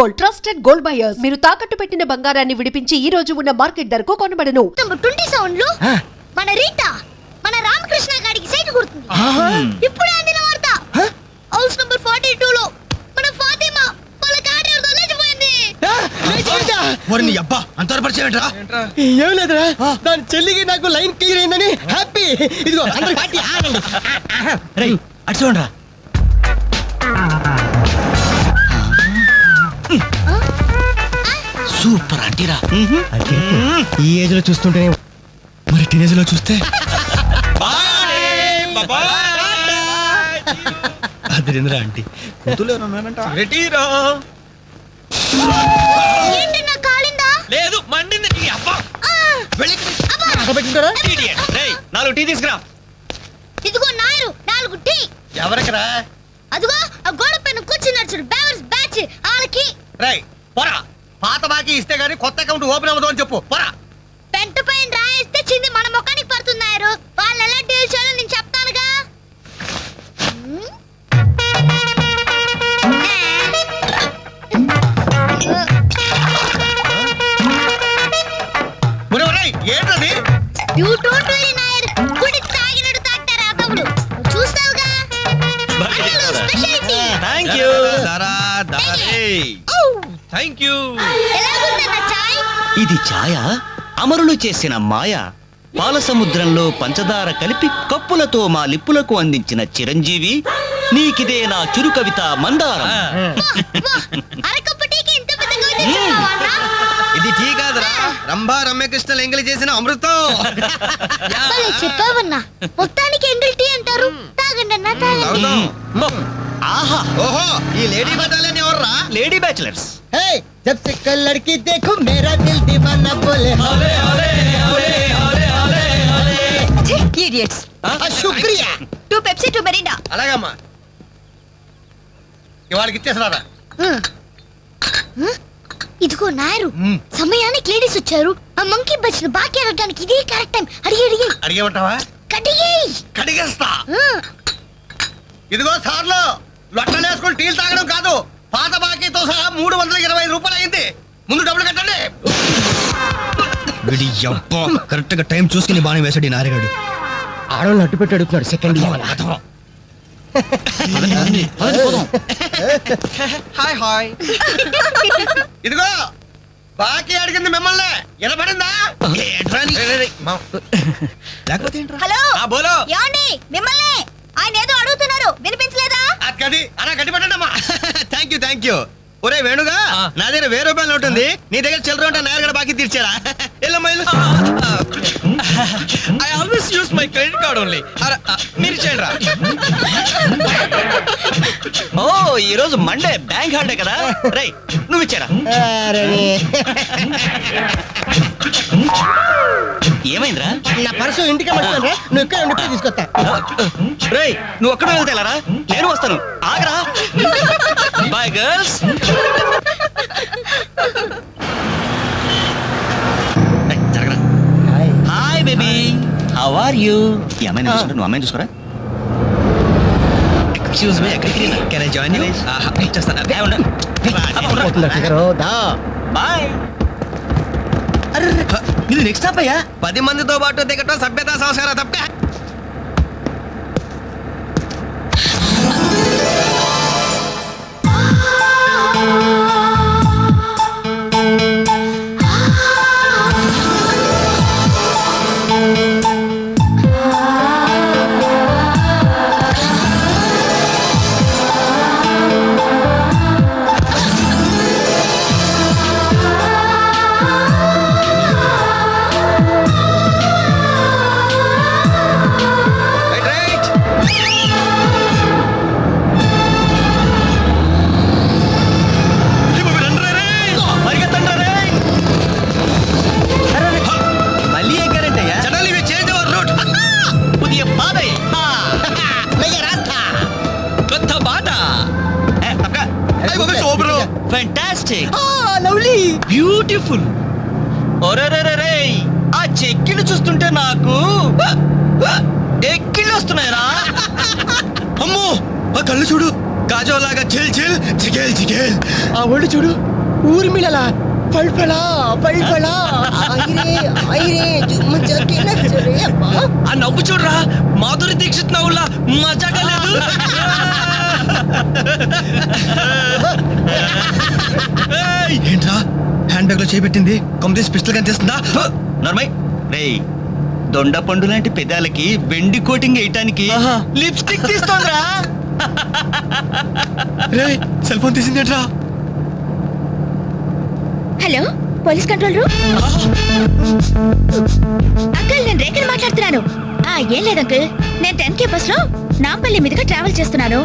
Gold, trusted gold buyers. మీరు తాకట్టు పెట్టిన బంగారాన్ని విడిపించి ఈ రోజు ఉన్న మార్కెట్ ధరకు కొనబడను. 20 సౌండ్లు మన రీటా మన రామకృష్ణ గారికి సైకిల్ కొడుతుంది. ఇప్పుడు అందిన వార్త హౌస్ నంబర్ 42 లో మన ఫాతిమా వాళ్ళ కాటర్ దొలేసిపోయింది. ఓరిని అబ్బా అంతవరకు పరిచయం ఏంట్రా? ఏం లేదురా, దాని చెల్లికి నాకు లైన్ క్లియర్ అయిందని హ్యాపీ. ఇదిగో అందరి పార్టీ ఆగండి. రేయ్ అటు చూడండిరా. సూపర్ ఆంటీరా. ఈ ఏజ్ లో చూస్తుంటేనే మరి టీనేజ్ లో చూస్తే అదిరింద్రా ఆంటీ. ఏంటన్నా కాలిందా? లేదు మండింది. నాలుగు టీ తీసుకురా. ఇదిగో నాయరు 4 టీ. ఎవరికిరా? అదిగో ఆ గోడ పైన కూర్చున్నాడు చూడు, బేవర్స్ బ్యాచ్ వాళ్ళకి. రేయ్ పోరా, పాత బాకీ ఇస్తే గానీ కొత్త అకౌంట్ ఓపెన్ అవ్వదు అని చెప్పు. పోరా. పెంట పైన రాయిస్తే చింది మన ముఖానికి పడుతున్నారు. వాళ్ళు ఎలా డీల్ చేయాలో నేను చెప్తానుగా. ఏంటది? You don't really Nair. గుడి తాగినట్టు తాగుతారు ఆ తమ్ముడు. చూస్తావుగా. Speciality. Thank you. Thank you. ఎలాగుందన్న చాయ్? ఇది ఛాయ అమరులు చేసిన మాయ. పాల సముద్రంలో పంచదార కలిపి కప్పులతో మా లిప్పులకు అందించిన చిరంజీవి, నీకిదే నా చిరు కవిత మందారం. అరకప్పు టీకి ఇంత పెద్ద కవిత చెప్పావా అన్న? ఇది టీ కాదురా, రంభా రమ్యకృష్ణలు ఎంగిలి చేసిన అమృతం. భలే చెప్పావన్నా. మొత్తానికి ఎంగిల్ టీ అంటారు. తాగండి అన్న, తాగండి. ఆహా, ఓహో, ఈ లేడీ బటాలియన్ ఎవర్రా? Lady bachelors. हे जब से कल लड़की देखो मेरा दिल दीवाना बोले హోలే హోలే హోలే హోలే హోలే హోలే. ఇడియట్స్. शुक्रिया. 2 పెప్సీ 2 మెరీనా. అలాగమ్మా, ఇవాళకి ఇచ్చేసినారా? ఇదిగో నాయరు, సమయానికి లేడీస్ వచ్చారు. ఆ మంకీ బచ్ ను బాకీ అడగడానికి ఇదే కరెక్ట్ టైం. అడిగి అడిగేమంటావా? కడిగేయ్. కడిగేస్తా. ఇదిగో సార్లు, లొట్టలేసుకుని టీలు తాగడం కాదు, పాత బాకీతో సహా 325 రూపాయలు అయింది. ముందు డబ్బులు కట్టండి. కరెక్ట్ గా టైం చూసుకుని బాగా వేసాడు నారిగాడు. ఆడవాళ్ళు అట్టు పెట్టి అడుగుతున్నాడు. Second hi hi. ఇదిగో బాకీ అడిగింది మిమ్మల్ని, వినపడిందా? లేకపోతే హలో, బోలో. యాండి మిమ్మల్ని ఆయన ఏదో అడుగుతున్నారు, వినిపించలేదా? అది అలా గట్టి పెట్టండి అమ్మా. Thank you. ఒరే వేణుగా, నా దగ్గర 1000 రూపాయలు ఉంటుంది, నీ దగ్గర చిల్లర ఉంటే నేరుగా బాకీ తీర్చారా? I always use my credit card only. మీరు చేయండి రా. ఓ, ఈ రోజు మండే బ్యాంక్ హాలిడే కదా. రై నువ్వు ఇచ్చారా? ఏమైందిరా? నా పర్సు ఇంటికి పట్టుకోండి, నువ్వు ఇక్కడ ఉండి తీసుకొస్తా. రేయ్ నువ్వు ఒక్కడే వెళ్తేలారా, నేను వస్తాను. ఆగరా. Bye girls. జరగరా. Hi baby, how are you? ఈ అమ్మాయిని చూసుకుంటా, నువ్వు అమ్మాయిని చూసుకోరా. ఎక్స్క్యూజ్ మీ, ఎక్కడికి? Can I join you? ఇచ్చేస్తాను. బాయ్. ఇది నెక్స్ట్ స్టాప్ అయ్యా. 10 మందితో పాటు దిగటం సభ్యతా సంస్కారం తప్పే. Fantastic. Lovely. Beautiful. ఒరేరేరే, ఆ చెక్కిళ్ళు చూస్తుంటే నాకు ఎక్కిళ్ళు వస్తున్నాయిరా. అమ్మో, ఆ కళ్ళు చూడు, కాజోలాగా చిల్ చిల్ చికేల్ చికేల్. ఆ ఒళ్ళు చూడు ఊర్మిళలా పల్పలా పల్పలా ఐరే ఐరే జుమ్మంజకి నచ్చరే అబ్బా. ఆ నవ్వు చూడరా, మాధురి దీక్షిత్ నవ్వులా మజాగా లేదు. ఏంట్రా హ్యాండ్ బ్యాగ్ లో చేపెట్టింది? కంప్లీట్ పిస్టల్ కనిపిస్తుందా? నర్మై రేయ్, దొండ పండు లాంటి పెదాలకి వెండి కోటింగ్ వేయటానికి లిప్స్టిక్ తీస్తోందిరా. రే సెల్ ఫోన్ తీసిందేంట్రా? Hello police control room. Uncle నేను రేఖని మాట్లాడుతున్నాను. ఏం లేదు అంకుల్, నేను 10K బస్ లో నాంపల్లి మీదుగా ట్రావెల్ చేస్తున్నాను.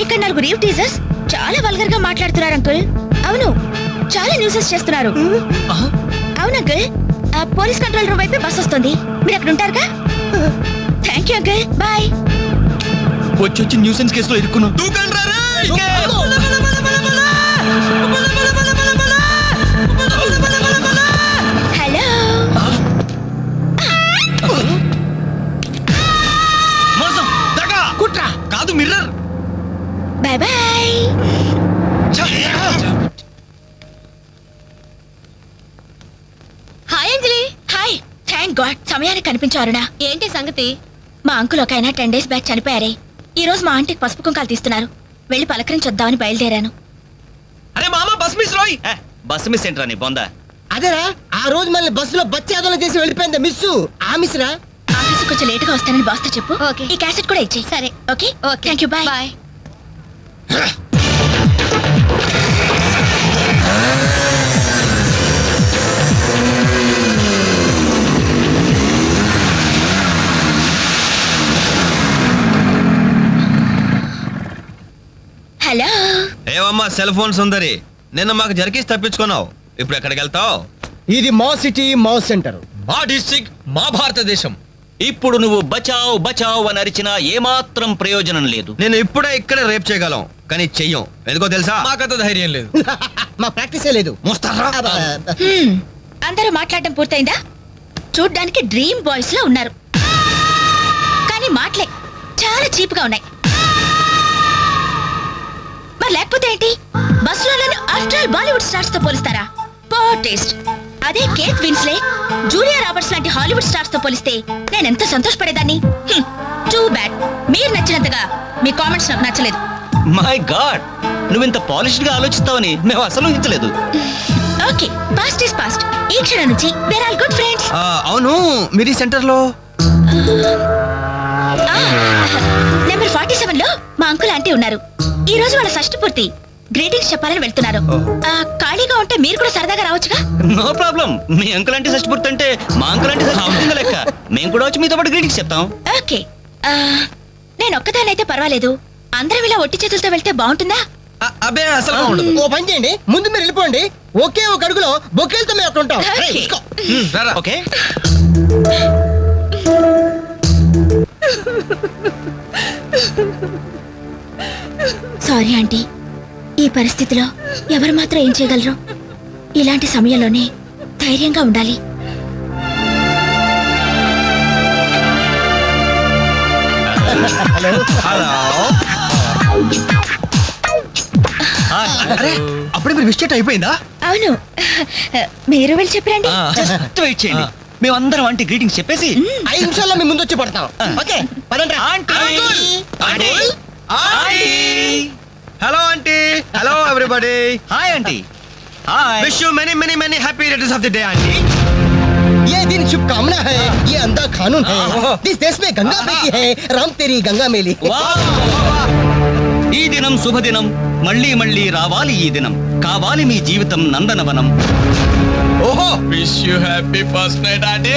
ఇక్కడ 4 రీవ్ టీజర్స్ చాలా వల్గర్ గా మాట్లాడుతున్నారు అంకుల్. అవును, చాలా న్యూసెస్ చేస్తున్నారు. అవును అంకుల్, పోలీస్ కంట్రోల్ రూమ్ వైపు బస్ వస్తుంది. మీరు అక్కడ ఉంటారుగా? Thank you uncle, bye. వచ్చి న్యూసెన్స్ కేసులో ఇరుక్కున్నాం. హలో మోసం, దగా, కుట్ర కాదు mirror. Bye bye. Hi Anjali. Hi, thank god సమయానికి కనిపించారునా. ఏంటి సంగతి? మా అంకుల్ ఒక ఆయన 10 days బ్యాక్ చనిపోయారే. ఈ రోజు మా ఆంటీకి పసుపు కుంకాలు తీస్తున్నారు. వెళ్ళి పలకరించొద్దామని బయలుదేరాను. అరే మామ బస్ మిస్ రోయ్. బస్సు మిస్ ఏంట్రా నీ బొందా? అదేరా ఆ రోజు మళ్ళీ బస్సులో బచ్చాదోళన చేసి వెళ్ళిపోయింది మిస్సు. ఆ మిస్రా ఆఫీస్ కొంచెం లేట్ గా వస్తానని బాస్తో చెప్పు. ఓకే. ఈ క్యాసెట్ కూడా ఇచ్చేయి. సరే. Okay. Thank you. Bye bye. Hello ఏవమ్మా సెల్ ఫోన్ సుందరి, నిన్న మాకు జరికేసి తప్పించుకున్నావు. ఇప్పుడు ఎక్కడికి వెళ్తావు? ఇది మా సిటీ మా సెంటర్. మా డిస్ట్రిక్ట్ మా భారతదేశం. ఇప్పుడు నువ్వు బచావ్ బచావ్ అని అరిచినా ఏమాత్రం ప్రయోజనం లేదు. నేను ఇప్పుడే ఇక్కడే రేప్ చేయగలం, కానీ చెయ్యం. ఎందుకో తెలుసా? మాకంత ధైర్యం లేదు. మా ప్రాక్టీసే లేదు. మోస్తారా? అందరూ మాట్లాడడం పూర్తయిందా? చూడ్డానికి డ్రీమ్ బాయ్స్ లో ఉన్నారు, కానీ మాటలే చాలా చీప్ గా ఉన్నాయి. మరి లేకపోతే ఏంటి? బస్సులో నన్ను ఆఫ్టర్ ఆల్ బాలీవుడ్ స్టార్స్ తో పోలిస్తారా? Poor taste. అదే కేట్ విన్స్లే, జూలియా రాబర్ట్స్ లాంటి హాలీవుడ్ స్టార్స్ తో పోలిస్తే నేను ఎంత సంతోషపడేదాన్ని. Too bad. మీరు నచ్చినంతగా మీ కామెంట్స్ నాకు నచ్చలేదు. మై గాడ్, నువ్వు ఇంత పాలిష్డ్ గా ఆలోచిస్తావని మేము అసలు ఊహించలేదు. Okay, past is past. ఈ క్షణం నుంచి వేర్ ఆల్ గుడ్ ఫ్రెండ్స్. అవును, మీరు ఈ సెంటర్ లో నెంబర్ 47 లో మా అంకుల్ ఆంటీ ఉన్నారు. ఈ రోజు వాళ్ళ షష్ఠి పూర్తి. గ్రీటింగ్స్ చెప్పాలని వెళ్తున్నారు. ఖాళీగా ఉంటే మీరు కూడా సరదాగా రావచ్చుగా. No problem. మీ అంకుల్ అంటే షష్టి అంటే మా అంకుల్ అంటే షష్టి లెక్క. మేము కూడా వచ్చి మీతో పాటు గ్రీటింగ్స్ చెప్తాం. ఓకే. నేను ఒక్కదానైతే పర్వాలేదు. అందరం ఇలా ఒట్టి చేతులతో వెళ్తే బాగుంటుందా? అబ్బే అసలు ఓ పని చేయండి, ముందు మీరు వెళ్ళిపోండి. ఒకే ఒక అడుగులో బొక్కేలతో మేము అక్కడ ఉంటాం. Okay. ఓకే. సారీ ఆంటీ, ఈ పరిస్థితిలో ఎవరు మాత్రం ఏం చేయగలరు? ఇలాంటి సమయంలోనే ధైర్యంగా ఉండాలి. హలో. అరే అప్పుడే మీరు మిస్టేక్ అయిపోయిందా? అవును, మీరు వెళ్ళి చెప్పరండి. జస్ట్ వెయిట్ చేయండి. మేమందరం ఆంటీ గ్రీటింగ్స్ చెప్పేసి 5 నిమిషాల్లో మీ ముందు వచ్చి పడతాం. ఓకే పదండి. Hello aunty. Hello everybody. Hi aunty. Hi. Wish you many many many happy returns of the day aunty. ये दिन शुभकामना है, ये अंधा कानून है. इस देश में गंगा बहती है, राम तेरी गंगा मेली. ఈ దినం శుభదినం. మళ్ళీ మళ్ళీ రావాలి ఈ దినం. కావాలి మీ జీవితం నందనవనం. ఓహో, wish you happy first night aunty.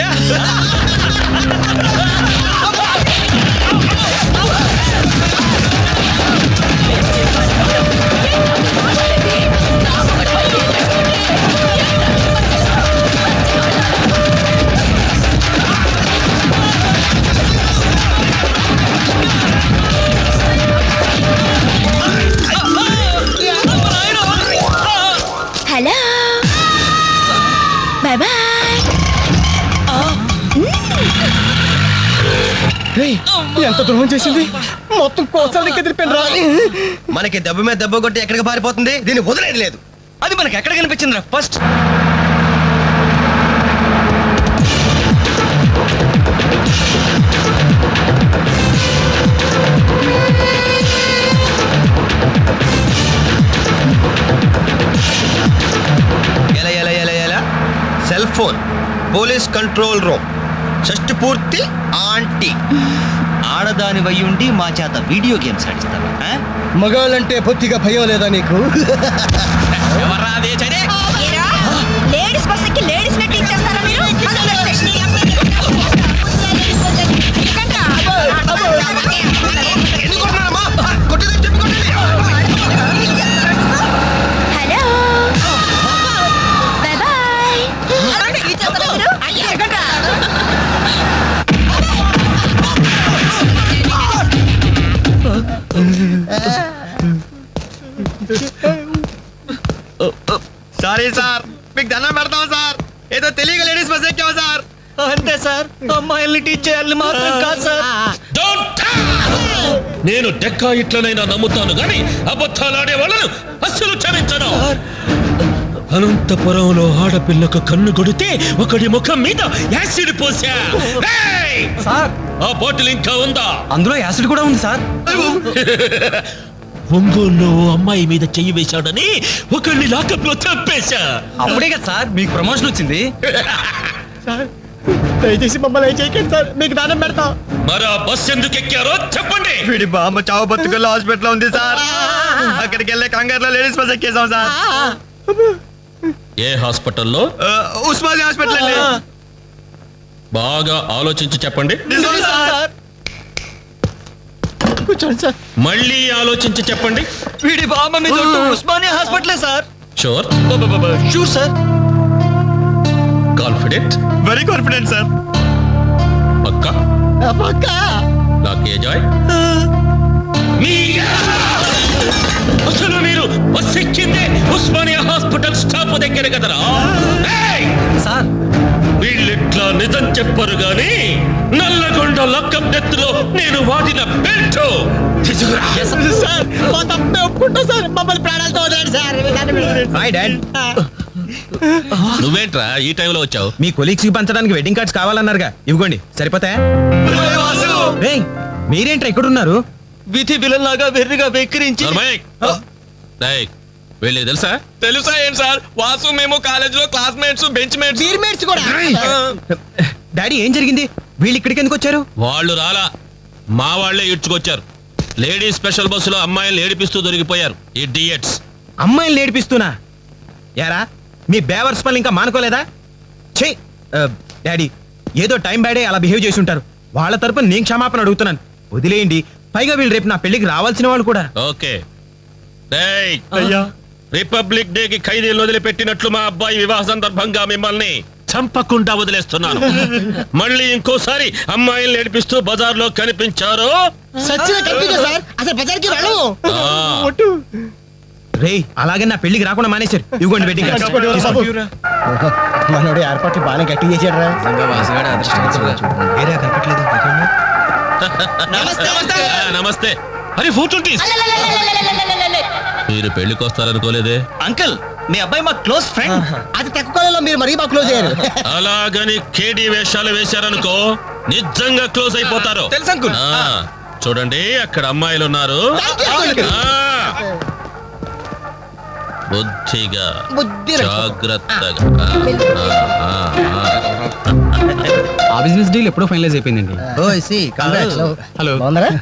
Hello, bye bye. ఎంత ద్రోహం చేసింది మొత్తం కోసాలకి ఎదిరిపోయిన రా మనకి దెబ్బ మీద దెబ్బ కొట్టి ఎక్కడికి పారిపోతుంది దీన్ని వదిలేదు లేదు. అది మనకి ఎక్కడ కనిపించిందిరా ఫస్ట్? ఎలా ఎలా ఎలా ఎలా cell phone police control room షష్టి పూర్తి ఆంటీ. ఆడదాని వయ్యుండి మా చేత వీడియో గేమ్స్ ఆడిస్తావా? మగాళ్ళంటే పొత్తిగా భయం లేదా నీకు? ఎవర్రా అదే చడే? లేడీస్ బస్ ఎక్కి లేడీస్ నెట్ ఇచ్చేస్తారా మీరు? ఎన్ని కొడుతున్నారమ్మా? కొట్టేదని చెప్పి కొట్టండి. Hello bye bye. Sorry sir, మీకు దండం పెడతాం సార్. ఏదో తెలియక లేడీస్ బస్ ఎక్కాం సార్. అంతే సార్, అమ్మాయిల్ని టీచ్ చేయాలని మాత్రం కాదు సార్. నేను డెక్కా ఇట్లనైనా నమ్ముతాను గాని అబద్ధాలాడే వాళ్ళను అస్సలు క్షమించను. అనంతపురంలో ఆడపిల్లకు కన్ను కొడితే ఒకడి ముఖం మీద యాసిడ్ పోసా. ఏయ్! ఆ బాటిల్ ఇంకా ఉందా? అందులో యాసిడ్ కూడా ఉంది సార్. ఒంగోలులో అమ్మాయి మీద చెయ్యి వేశాడని ఒకళ్ళని లాకప్లో చంపేశా. అప్పుడే కదా సార్ మీకు ప్రమోషన్ వచ్చింది. దయచేసి మమ్మల్ని ఏం చేయకండి సార్, మీకు దానం పెడతాం. మరి ఆ బస్ ఎందుకు ఎక్కారో చెప్పండి. వీడి బామ్మ చావు బతుకుల్లో హాస్పిటల్ ఉంది సార్. అక్కడికి వెళ్ళే కంగారులో లేడీస్ బస్ ఎక్కేసాం సార్. ఏ హాస్పిటల్లో? ఉస్మానియా హాస్పిటల్ అండి. బాగా ఆలోచించి చెప్పండి. నిజం సార్. కూర్చోండి సార్. మళ్ళీ ఆలోచించి చెప్పండి. వీడి బామ్మ మీద ఉస్మానియా హాస్పిటలే sir. Sure? Sure sir. Confident? Very confident sir. పక్కా? నాకే జాయ్. అసలు మీరు బస్ ఎక్కిందే ఉస్మానియా హాస్పిటల్ స్టాప్ దగ్గర కదరా? సార్ వీళ్ళిట్లా నిజం చెప్పరు గాని నల్లగొండ లక్కప్ డెత్లో నేను వాడిన బెల్ట్ సార్ మా తప్పే ఒప్పుకుంటా సార్, మమ్మల్ని ప్రాణాలతో వదిలేండి సార్. Hi dad. నువ్వేంట్రా ఈ టైంలో వచ్చావు? మీ కొలీగ్స్ కి పంచడానికి వెడ్డింగ్ కార్డ్స్ కావాలన్నారుగా, ఇవ్వండి సరిపోతాయా? రేయ్, మీరేంట్రా ఇక్కడ ఉన్నారు? విధి విలన్లాగా వెర్రిగా వెక్కిరించి వీళ్ళకి తెలుసా? తెలుసా ఏంటి సార్? వాసు మేము కాలేజ్ లో క్లాస్మేట్స్, బెంచ్ మేట్స్. బీర్మేట్స్ కూడా. డాడీ ఏం జరిగింది? వీళ్ళు ఇక్కడికి ఎందుకు వచ్చారు? వాళ్ళు రాలా, మా వాళ్లే ఇడ్చుకొచ్చారు. లేడీస్ స్పెషల్ బస్సులో అమ్మాయిలు ఏడిపిస్తూ దొరికిపోయారు ఇడియట్స్. అమ్మాయిలు నేర్పిస్తున్నా యారా? మీ బేవర్స్ పనులు ఇంకా మానుకోలేదా? ఛీ! డాడీ ఏదో టైం బ్యాడే అలా బిహేవ్ చేసి ఉంటారు. వాళ్ళ తరపున నేను క్షమాపణ అడుగుతున్నాను, వదిలేయండి. పైగా వీళ్ళు రేపు నా పెళ్లికి రావాల్సిన వాళ్ళు కూడా. ఓకే. రిపబ్లిక్ డే కి ఖైదీలు వదిలిపెట్టినట్లు మా అబ్బాయి వివాహ సందర్భంగా మిమ్మల్ని చంపకుండా వదిలేస్తున్నాను. మళ్ళీ ఇంకోసారి అమ్మాయిలు ఏడిపిస్తూ బజార్లో కనిపించారు సచ్చిన కనిపించా సార్, అసలు బజార్కి వెళ్ళము. రేయ్, అలాగే నా పెళ్లికి రాకుండా మానేశారు. ఇవ్వండి వెడ్డింగ్ కార్డ్స్. మనోడు ఏర్పాట్లు బాగానే గట్టి చేశాడు రా. నమస్తే. అరే 420. మీరు పెళ్లికి వస్తారనుకోలేదే. అంకుల్, మీ అబ్బాయి మా క్లోజ్ ఫ్రెండ్. అది తక్కువ కాలంలో మీరు మరీ బాగా క్లోజ్ అయ్యారు. అలాగని కేడీ వేషాలు వేశారనుకో నిజంగా క్లోజ్ అయిపోతారు. తెలుసు అంకుల్. చూడండి, అక్కడ అమ్మాయిలు ఉన్నారు. బుద్ధిగా జాగ్రత్తగా. ఆ బిజినెస్ డీల్ ఎప్పుడో ఫైనలైజ్ అయిపోయిందండి. హలో, బాగున్నారా?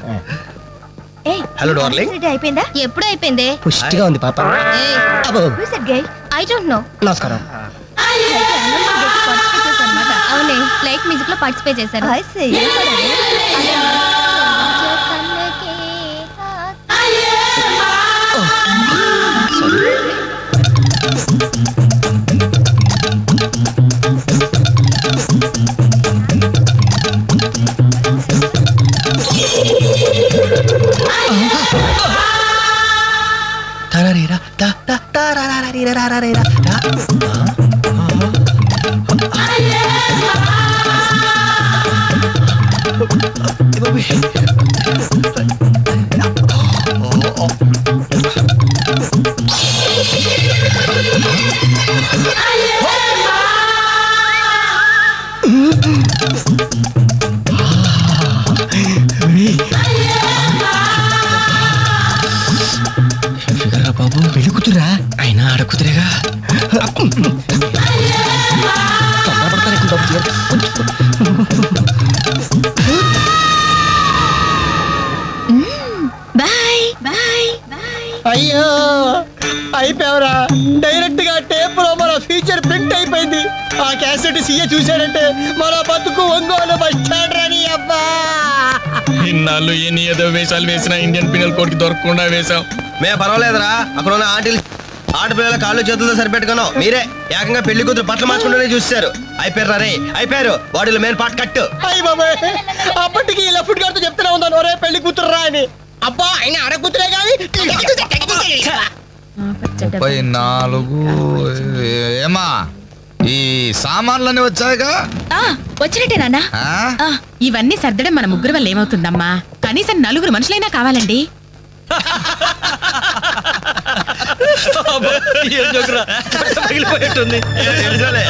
Hello darling. అయిపోయిందా? ఎప్పుడు అయిపోయింది? పుష్టిగా ఉంది పాప. అబ్బో. I don't know. నమస్కారం. అవునే, లైట్ మ్యూజిక్ లో పార్టిసిపేట్ చేశారు. బాబు పెళ్లి కూతురా అయినా ఆడకూతురేగా బాయ్ బాయ్ బాయ్. అయ్యో అయిపోయావురా డైరెక్ట్ గా టేప్ లో మన ఫ్యూచర్ ప్రింట్ అయిపోయింది ఆ క్యాసెట్ సీఏ చూశాడంటే మన బతుకు ఒంగోలు బస్ స్టాండ్ రాని అబ్బా ఇన్నాళ్ళు ఎన్ని ఏదో వేషాలు వేసినా ఇండియన్ పీనల్ కోడ్ కి దొరకకుండా వేసాం. మేము పర్వాలేదురా అక్కడ ఉన్న ఆంటీలు ఆడపిల్లల కాళ్ళు చేతులతో సరిపెట్టుకున్నాం. మీరే ఏకంగా పెళ్లి కూతురు బట్టలు మార్చుకుంటూనే చూస్తారు. అయిపోయారు రే అయిపోయారు. బాడీలో మెయిన్ పార్ట్ కట్టు. అయ్యి బాబాయ్ అప్పటికి ఇలా ఫుడ్ గారితో చెప్తూనే ఉన్నాను ఒరే పెళ్లి కూతురు రా అని. అబ్బా ఆయన ఆడకూతురే కానీ 34 ఏమా ఈ సామాన్లన్నీ వచ్చాయిగా ఆ, వచ్చినట్టే నాన్న. ఆ? ఆ, ఇవన్నీ సర్దడం మన ముగ్గురు వల్ల ఏమవుతుందమ్మా? కనీసం 4 మనుషులైనా కావాలండి. ఏం జోకురా? పగిలిపోయేట్టుంది. తెలుసులే.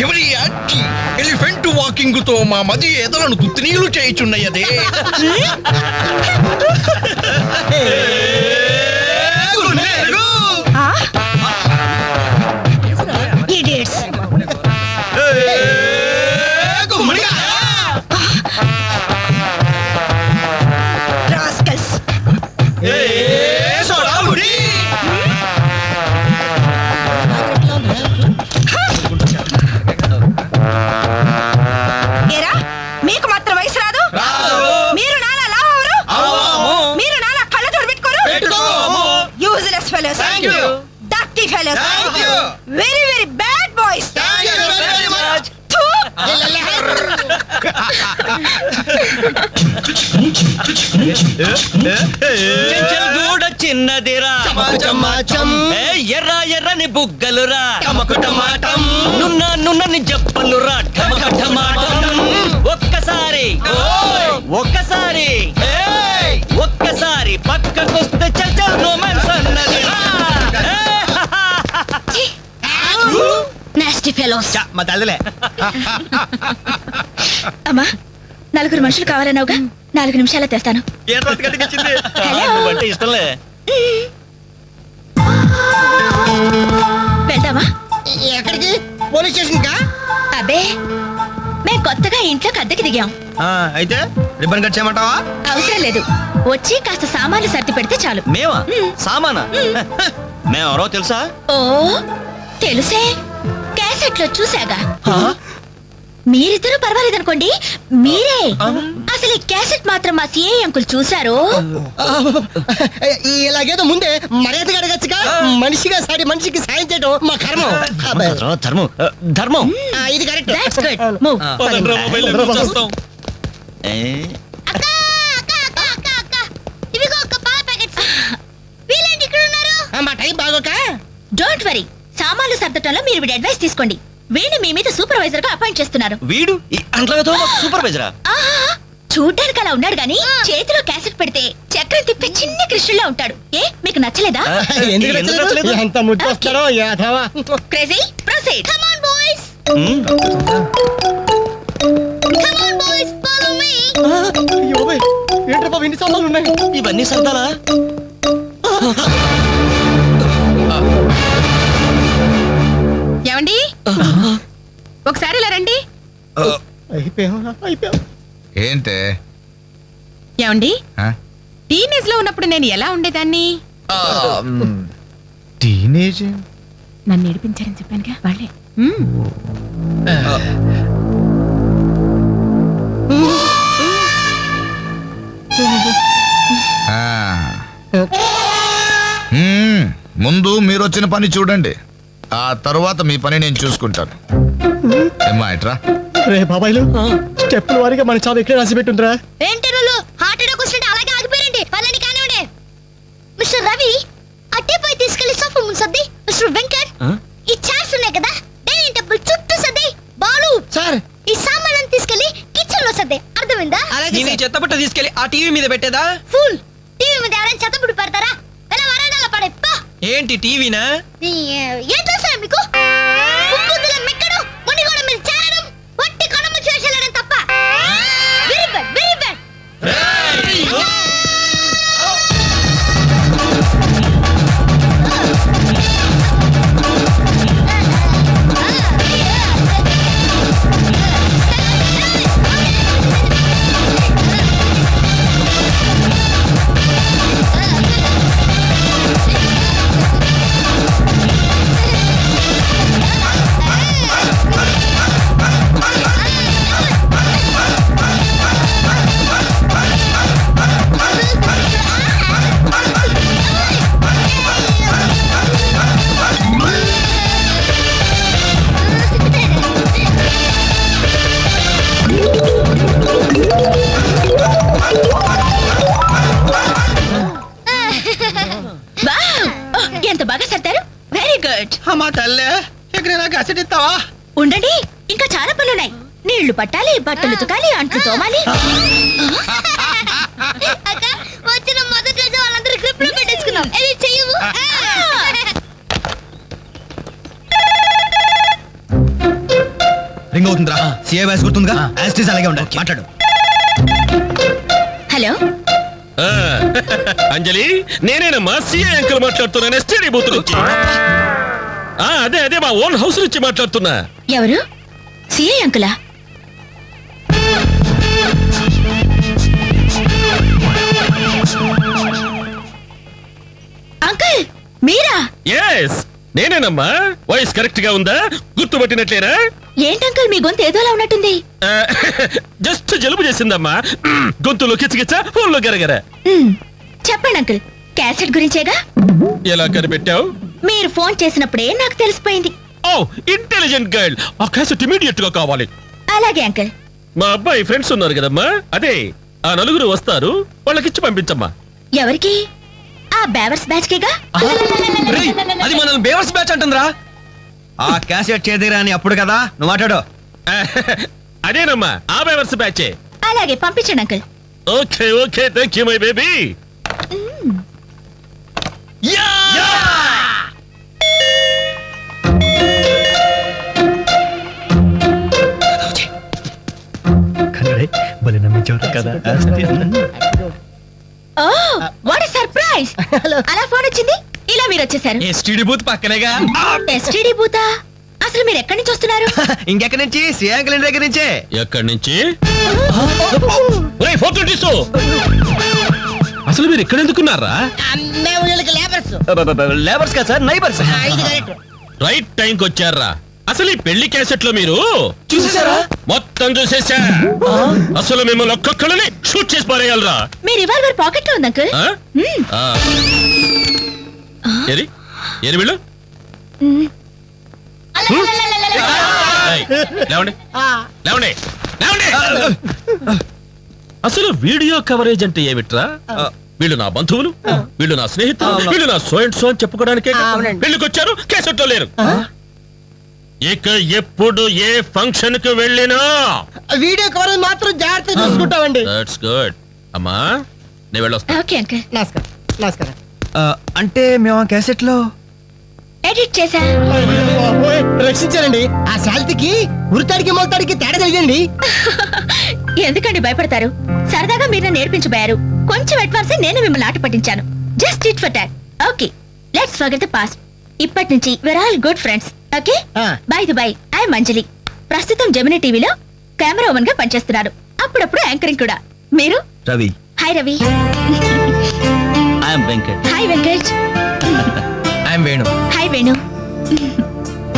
ఎవరి ఎలిఫెంట్ వాకింగ్ తో మా మధ్య ఎదలను తుత్తినీలు చేయుచున్నయదే. idiots. Rascals. ఏరా, మీకు మాత్రం వయసు రాదు? మీరు నాలా లావరు? మీరు నాలా కళ్ళజోడు పెట్టుకోరు? Useless fellows. Dirty fellows. Very, very bad boys. Thoo. Chanchalguda చిన్నదిరా ఏ ఎర్ర ఎర్రని బుగ్గలురా నున్న నున్నని జప్పలురా ఢమఢమాటం. ఒక్కసారి ఒక్కసారి ఒక్కసారి పక్కకొస్తే చల్ చల్ రొమాన్స్ అన్నదిరా. Nasty fellows. మా తల్లిలే. అమ్మా, 4 మనుషులు కావాలన్నావుగా, 4 నిమిషాలు తెస్తాను. Hello. అంటే ఇష్టంలే. వెళ్దామా? ఎక్కడికి పోలీస్ స్టేషన్ కా అబ్బే, మేం కొత్తగా ఇంట్లోకి అద్దెకి దిగాం. అయితే రిబ్బన్ కట్ చేయమంటావా? అవసరం లేదు, వచ్చి కాస్త సామాన్లు సర్ది పెడితే చాలు. మేమా సామానా? మేమెవరో తెలుసా? ఓ తెలుసే, క్యాసెట్లో చూసాగా. మీరిద్దరూ పర్వాలేదనుకోండి, మీరే అసలు ఈ క్యాసెట్ మాత్రం మా సిఐ అంకుల్ చూసారు. ఇలాగేదో ముందే మర్యాదగా అడగచ్చుగా. మనిషిగా సాడి మనిషికి సాయం చేయడం మా కర్మం. ధర్మం ధర్మం. ఇది కరెక్ట్. That's good. Move. అక్క, అక్క, అక్క, అక్క, అక్క. ఇవిగో ఒక పాల ప్యాకెట్స్. వీళ్ళేంటి ఇక్కడ ఉన్నారు? మా టైం బాగోక డోంట్ వరీ, సామాన్లు సర్దటంలో మీరు వీడి అడ్వైస్ తీసుకోండి. వీడిని మీ మీద సూపర్వైజర్ గా అపాయింట్ చేస్తున్నారు. వీడు ఈ అంట్లతో సూపర్వైజరా? ఆహా, చూడ్డానికి అలా ఉన్నాడు గానీ చేతిలో క్యాసెట్ పెడితే చక్రం తిప్పే చిన్న కృష్ణులా ఉంటాడు. ఏ మీకు నచ్చలేదా? ఎందుకు నచ్చలేదు? ఎంత ముద్దు వస్తారో యాదవా. Crazy proceed. Come on boys, come on boys, follow me. ఏంట్రా బాబు ఇన్ని సామాన్లు ఉన్నాయి? ఇవన్నీ సరదాలా? ఏమండి, ఒకసారి ఇలా రండి. అయిపోయాం. ఏంటే ఏమండి, ఆ? టీనేజ్ లో ఉన్నప్పుడు నేను ఎలా ఉండేదాన్ని? టీనేజ్ నన్ను ఏడిపించారని చెప్పానుగా వాళ్ళే. ముందు మీరు వచ్చిన పని చూడండి, ఆ తరువాత మీ పని నేను చూసుకుంటాను. ఏమ్మా ఇట్రా. రే బాబాయ్లు, స్టెప్పుల వారిగా మన చావు ఎక్కడ రాసి పెట్టుందిరా? ఏంటరులు హార్ట్ అటాక్ వచ్చినట్టు అలాగే ఆగిపోయారండి. పళ్ళని కానివ్వండి. మిస్టర్ రవి, అట్టే పోయి తీసుకెళ్లి సోఫా ముందు సర్ది. మిస్టర్ వెంకట్, ఈ చైర్స్ ఉన్నాయి కదా, డైనింగ్ టేబుల్ చుట్టూ సర్ది. బాలు సార్, ఈ సామాన్లను తీసుకెళ్లి కిచెన్ లో సర్ది. అర్థమైందా? చెత్తపట్ట తీసుకెళ్లి ఆ టీవీ మీద పెట్టేదా? ఫుల్ టీవీ మీద ఎవరైనా చెత్తపుడు పెడతారా? ఎలా వరండాలో పడే పా. ఏంటి టీవీనా? ఏం చేస్తారా మీకు? ఉప్పుద్దుల మెక్కడం, మునిగోడ మీద చేరడం, వట్టి కడుపు చేసేయడం తప్ప. Very bad, very bad. ఎంత బాగా సర్దారు. Very good. అమ్మా తల్లే, ఎక్కడైనా కసెట్ ఇస్తావా? ఉండండి, ఇంకా చాలా పనులున్నాయి. నీళ్లు పట్టాలి, బట్టలు ఉతకాలి, అంట్లు తోమాలి. అక్క, వచ్చిన మొదటి రోజు వాళ్ళందరూ గ్రిప్ లో పెట్టేసుకున్నాం. ఇది చెయ్యవు. రింగ్ అవుతుందిరా. CA voice గుర్తుందిగా? యాస్టీస్ అలాగే ఉండాలి. మాట్లాడు. హలో, ఆ, అంజలి, నేనేనమ్మా సిఐ అంకుల్ మాట్లాడుతున్నాను, ఎస్టీడీ బూత్ నుంచి. అదే అదే మా ఓన్ హౌస్ నుంచి మాట్లాడుతున్నా. ఎవరు? సిఐ అంకులా? అంకుల్ మీరా? ఎస్, నేనేనమ్మా. వాయిస్ కరెక్ట్ గా ఉందా? గుర్తుపట్టినట్లేనా? ఏంటంకుల్ మీ గొంతు ఏదోలా ఉన్నట్టుంది. జస్ట్ జలుబు చేసిందమ్మా. గొంతులో కిచకిచ, ఫోన్లో గరగర. చెప్పండి అంకుల్, క్యాసెట్ గురించేగా? ఎలా కనిపెట్టావు? మీరు ఫోన్ చేసినప్పుడే నాకు తెలిసిపోయింది. ఓ, ఇంటెలిజెంట్ గర్ల్. ఆ క్యాసెట్ ఇమీడియట్ గా కావాలి. అలాగే అంకుల్. మా అబ్బాయి ఫ్రెండ్స్ ఉన్నారు కదమ్మా, అదే ఆ నలుగురు వస్తారు, వాళ్ళకిచ్చి పంపించమ్మా. ఎవరికి? ఆ బేవర్స్ బ్యాచ్ కేగా? అది మనం బేవర్స్ బ్యాచ్ అంటుందిరా. ఆ క్యాసెట్ చేదిరా అని అప్పుడు కదా నువ్వు మాట్లాడు. అదేనమ్మా, ఆ బేవర్స్ బ్యాచే. అలాగే పంపించండి uncle. Okay okay, thank you my baby. Oh, what a surprise. అలా ఫోన్ వచ్చింది, ఇలా మీరు వచ్చేసారు. ఎస్టీడీ బూత్ పక్కనేగా. ఎస్టీడీ బూతా? అసలు మీరు ఎక్కడి నుంచి వస్తున్నారు? ఇంకెక్కడి నుంచి? సీఏ అంకుల్ ఇంటి దగ్గర నుంచే. ఎక్కడి నుంచి? ఫోటో తీసు. అసలు మీరు ఇక్కడ ఎందుకున్నారా? లేబర్స్ కదా సార్, నైబర్స్. రైట్ టైం కి వచ్చారా? అసలు ఈ పెళ్లి క్యాసెట్ లో మీరు చూసేసారా? మొత్తం చూసేసా. అసలు మిమ్మల్ని ఒక్కొక్కళ్ళని షూట్ చేసి పారేయాలరా. మీ రివాల్వర్ పాకెట్ లో ఉంది అంకుల్. ఏరి ఏరి వీళ్ళు. ఏయ్, లేవండి లేవండి లేవండి. అసలు వీడియో కవరేజ్ అంటే ఏమిట్రా? వీళ్ళు నా బంధువులు, వీళ్ళు నా స్నేహితులు, వీళ్ళు నా సో అండ్ సో అని చెప్పుకోవడానికే పెళ్లికి వచ్చారు, క్యాసెట్ లో లేరు. ఇక ఎప్పుడు ఏ ఫంక్షన్ కి వెళ్ళినా వీడియో కవరేజ్ మాత్రం జాగ్రత్తగా చూసుకుంటామండి. That's good. అమ్మా నేను వెళ్ళొస్తా. Okay uncle. నమస్కారం. నమస్కారం. అంటే మేము ఆ క్యాసెట్ లో ఎడిట్ చేశా. రక్షించారండి. ఆ శాలిటీకి ఉరితాడికి మొలతాడికి తేడా తెలియండి. ఎందుకండి భయపడతారు? సరదాగా మీరు నన్ను నేర్పించబోయారు. కొంచెం అడ్వాన్స్ నేను మిమ్మల్ని ఆట పట్టించాను. Just it for talk. Okay, let's forget the past. ఇప్పటి నుంచి we're all good friends. Okay? By the by, I'm Anjali. ప్రస్తుతం జెమినీ టీవీలో కెమెరా ఉమెన్ గా పనిచేస్తున్నాను. అప్పుడప్పుడు యాంకరింగ్ కూడా. మీరు? Ravi. Hi Ravi. I'm Venkat. Hi Venkat. I'm Venu. Hi Venu.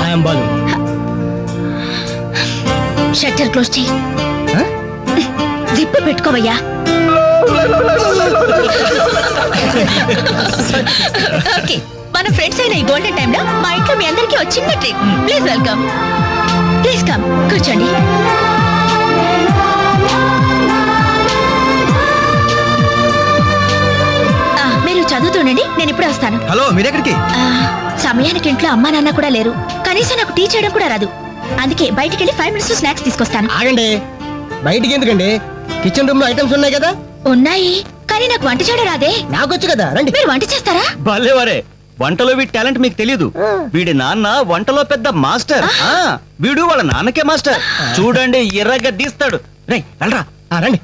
I'm Balu. Shutter close చేయి. జిప్ పెట్టుకోవయ్యా. ఓకే, మన ఫ్రెండ్స్ అయిన ఈ గోల్డెన్ టైంలో మా ఇంట్లో మీ అందరికీ ఒక చిన్న treat. Please welcome. Please come, కూర్చోండి. మీరు చదువుతుండండి, నేను ఇప్పుడే వస్తాను. హలో మీరెక్కడికి? సమయానికి ఇంట్లో అమ్మా నాన్న కూడా లేరు, కనీసం నాకు టీ చేయడం కూడా రాదు. అందుకే బయటికి వెళ్ళి 5 minutes స్నాక్స్ తీసుకొస్తాను. ఆగండి, బయటికి ఎందుకండి? కిచెన్ రూమ్ లో ఐటమ్స్ ఉన్నాయి కదా. ఉన్నాయి, కానీ నాకు వంట చేయడం రాదే. నాకొచ్చు కదా, రండి. మీరు వంట చేస్తారా? భలేవరే, వంటలో వీడి టాలెంట్ మీకు తెలీదు. వీడి నాన్న వంటలో పెద్ద మాస్టర్. వీడు వాళ్ళ నాన్నకే మాస్టర్. చూడండి, ఎర్రగా తీస్తాడు. రే వెళ్ళరా. రండి.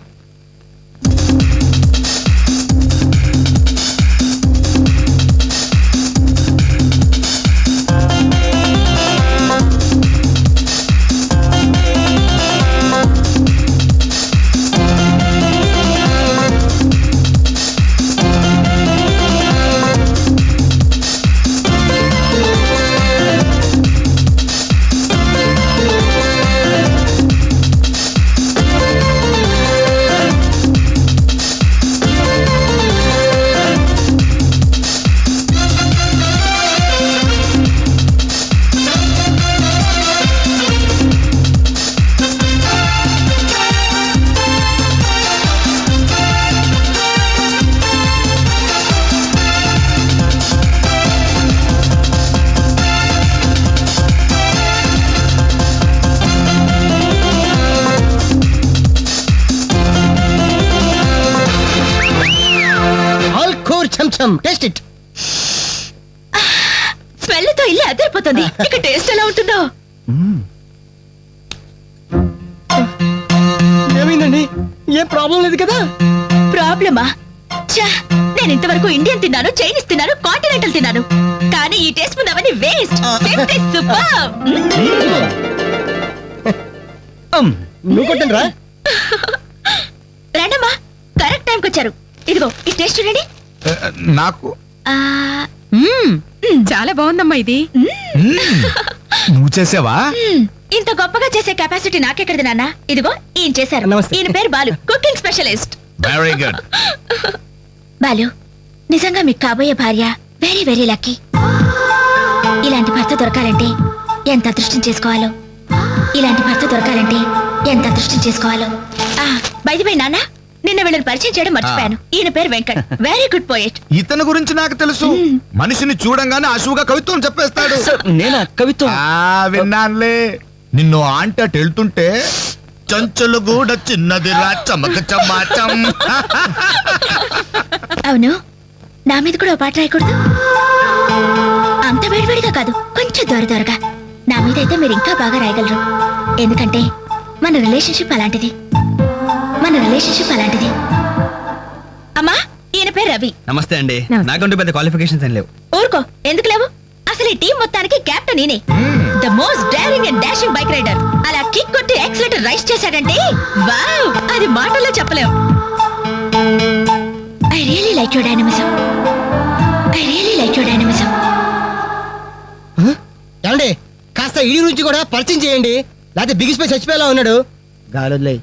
Taste it. స్మెల్ తో ఇల్లు అదిరిపోతుంది. ఇక టేస్ట్ ఎలా ఉంటుందో. ఏమైందండి? ఏ ప్రాబ్లం లేదు కదా? ప్రాబ్లమా? నేను ఇంతవరకు ఇండియన్ తిన్నాను, చైనీస్ తిన్నాను, కాంటినెంటల్ తిన్నాను, కానీ ఈ టేస్ట్ ముందు అవన్నీ వేస్ట్. నువ్వు కొట్టండి రా. రండమ్మా, కరెక్ట్ టైంకి వచ్చారు. ఇదిగో ఈ టేస్ట్ చూడండి. నాకు చాలా బాగుందమ్మా ఇది. నువ్వు చేసావా? ఇంత గొప్పగా చేసే కెపాసిటీ నాకెక్కడిది నాన్న. ఇదిగో ఈయన చేశారు. నమస్తే. ఈయన పేరు Balu, cooking specialist. Very good. Balu, నిజంగా మీకు కాబోయే భార్య వెరీ వెరీ లక్కీ. ఇలాంటి భర్త దొరకాలంటే ఎంత అదృష్టం చేసుకోవాలో. ఇలాంటి భర్త దొరకాలంటే ఎంత అదృష్టం చేసుకోవాలో. బై ది వే నాన్న, నిన్న వీళ్ళని పరిచయం చేయడం మర్చిపోయాను. ఈయన పేరు వెంకట్, వెరీ గుడ్ పోయెట్. ఇతని గురించి నాకు తెలుసు. మనిషిని చూడంగానే అశువుగా కవిత్వం చెప్పేస్తాడు. నేనా కవిత్వం? విన్నానులే. నిన్ను ఆంటీ అటు వెళ్తుంటే చంచలు కూడా చిన్నది రా చమక చమాచం. అవును, నా మీద కూడా ఓ పాట రాయకూడదు? అంత వేడివేడిగా కాదు, కొంచెం దొరదొరగా. నా మీద అయితే మీరు ఇంకా బాగా రాయగలరు. ఎందుకంటే మన రిలేషన్షిప్ అలాంటిది. మన రిలేషన్షిప్ అలాంటిది. అమ్మా, ఈయన పేరు రవి. నమస్తే అండి. నమస్తే. నాకంటూ పెద్ద క్వాలిఫికేషన్స్ ఏం లేవు. ఊరుకో, ఎందుకు లేవు? అసలు ఈ టీం మొత్తానికి కెప్టెన్ నేనే. The most daring and dashing bike rider. అలా కిక్ కొట్టి యాక్సిలేటర్ రైస్ చేశాడంటే వావ్, అది మాటల్లో చెప్పలేం. I really like your dynamism. I really like your dynamism. ఏమండి, కాస్త ఇడి నుంచి కూడా పరిచయం చేయండి, లేకపోతే బిగిసిపోయి చచ్చిపోయేలా ఉన్నాడు. గాలులే.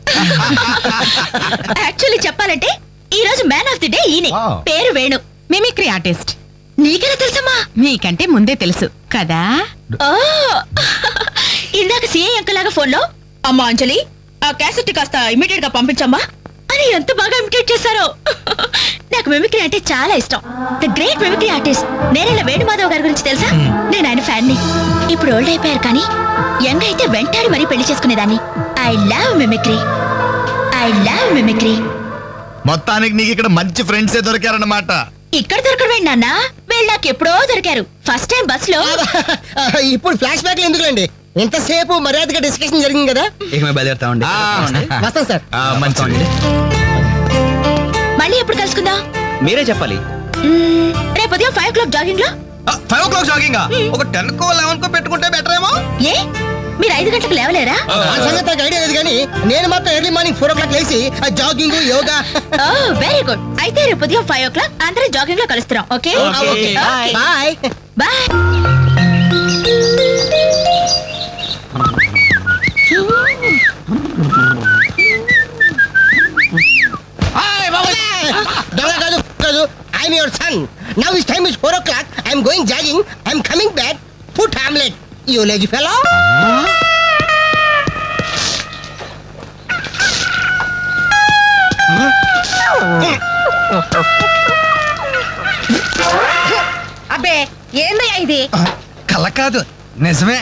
యాక్చువల్లీ చెప్పాలంటే ఈ రోజు మ్యాన్ ఆఫ్ ది డే ఈయనే. Wow. పేరు వేణు. Mimicry artist. నీకెలా తెలుసమ్మా? మీకంటే ముందే తెలుసు కదా. ఓ, ఇందాక సిఐ అంకలాగా ఫోన్ లో అమ్మా అంజలి, ఆ క్యాసెట్ కాస్త ఇమీడియట్ గా పంపించమ్మా అని ఎంత బాగా ఇమిటేట్ చేశారో. నాకు మిమిక్రీ అంటే చాలా ఇష్టం. The great mimicry artist Nerella Venumadhav గారి గురించి తెలుసా? నేను ఆయన ఫ్యాన్ ని. ఇప్పుడు ఓల్డ్ అయిపోయారు, కానీ యంగ్ అయితే వెంటాడి మరీ పెళ్లి చేసుకునేదాన్ని. I love mimicry. I love mimicry. మొత్తానికి నీకు ఇక్కడ మంచి ఫ్రెండ్సే దొరికారన్నమాట. ఇక్కడ దొరకడం నాన్న, వీళ్ళు నాకు ఎప్పుడో దొరికారు. ఫస్ట్ టైం బస్ లో. ఇప్పుడు ఫ్లాష్ బ్యాక్ ఎందుకులేండి, ఇంతసేపు మర్యాదగా డిస్కషన్ జరిగింది కదా. ఇక మేము బయలుదేరుతామండి. వస్తాం సార్. మంచి. మళ్ళీ ఎప్పుడు కలుసుకుందాం? మీరే చెప్పాలి. రేపు ఉదయం 5 o'clock జాగింగ్ లో. 5 o'clock జాగింగ్ ఒక 10 కో 11 కో పెట్టుకుంటే బెటర్ ఏమో. ఏ, మీరు 5 గంటలకు లేవలేరా? ఆ సంగతి నాకు ఐడియా లేదు, కానీ నేను మాత్రం ఎర్లీ మార్నింగ్ 4 o'clock లేచి జాగింగ్, యోగా. Very good. అయితే రేపు ఉదయం 5 o'clock అందరం జాగింగ్ లో కలుస్తున్నాం. Okay, Okay. బాయ్. బాయ్. కాదు కాదు, I'm your son. Now his time is 4 o'clock. I'm going jogging. I'm coming back. Put omelette. You lazy fellow. అబ్బే ఏందయ్యా ఇది కల కాదు నిజమే